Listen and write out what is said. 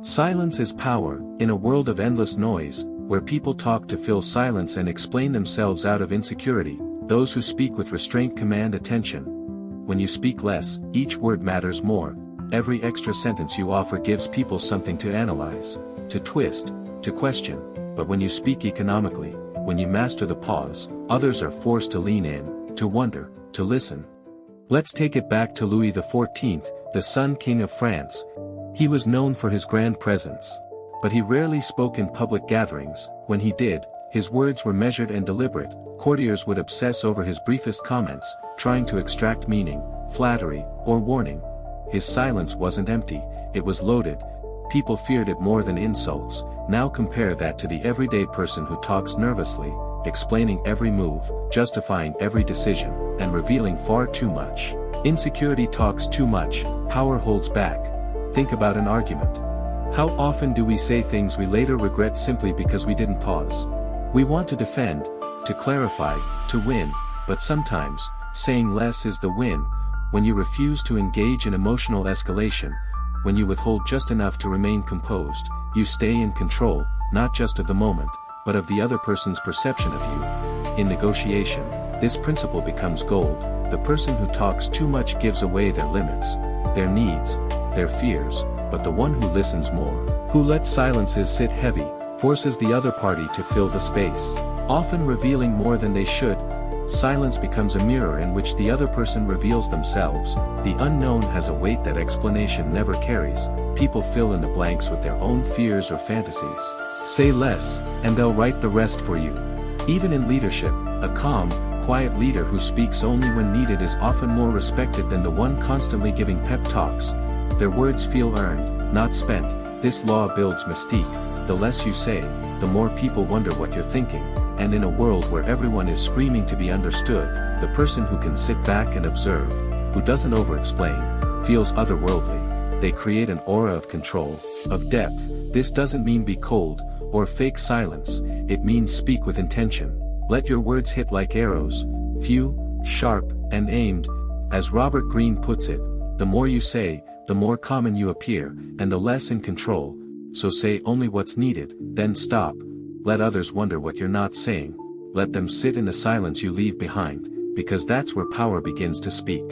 Silence is power. In a world of endless noise, where people talk to fill silence and explain themselves out of insecurity, those who speak with restraint command attention. When you speak less, each word matters more. Every extra sentence you offer gives people something to analyze, to twist, to question. But when you speak economically, when you master the pause, others are forced to lean in, to wonder, to listen. Let's take it back to Louis XIV, the Sun King of France. He was known for his grand presence. But he rarely spoke in public gatherings. When he did, his words were measured and deliberate. Courtiers would obsess over his briefest comments, trying to extract meaning, flattery, or warning. His silence wasn't empty, it was loaded. People feared it more than insults. Now compare that to the everyday person who talks nervously, explaining every move, justifying every decision, and revealing far too much. Insecurity talks too much, power holds back. Think about an argument. How often do we say things we later regret simply because we didn't pause? We want to defend, to clarify, to win, but sometimes, saying less is the win. When you refuse to engage in emotional escalation, when you withhold just enough to remain composed, you stay in control, not just of the moment, but of the other person's perception of you. In negotiation, this principle becomes gold. The person who talks too much gives away their limits, their needs, their fears, but the one who listens more, who lets silences sit heavy, forces the other party to fill the space, often revealing more than they should. Silence becomes a mirror in which the other person reveals themselves. The unknown has a weight that explanation never carries. People fill in the blanks with their own fears or fantasies. Say less, and they'll write the rest for you. Even in leadership, a calm, quiet leader who speaks only when needed is often more respected than the one constantly giving pep talks. Their words feel earned, not spent. This law builds mystique. The less you say, the more people wonder what you're thinking. And in a world where everyone is screaming to be understood, the person who can sit back and observe, who doesn't over-explain, feels otherworldly. They create an aura of control, of depth. This doesn't mean be cold, or fake silence. It means speak with intention. Let your words hit like arrows, few, sharp, and aimed. As Robert Greene puts it, the more you say, the more common you appear, and the less in control. So say only what's needed, then stop. Let others wonder what you're not saying. Let them sit in the silence you leave behind, because that's where power begins to speak.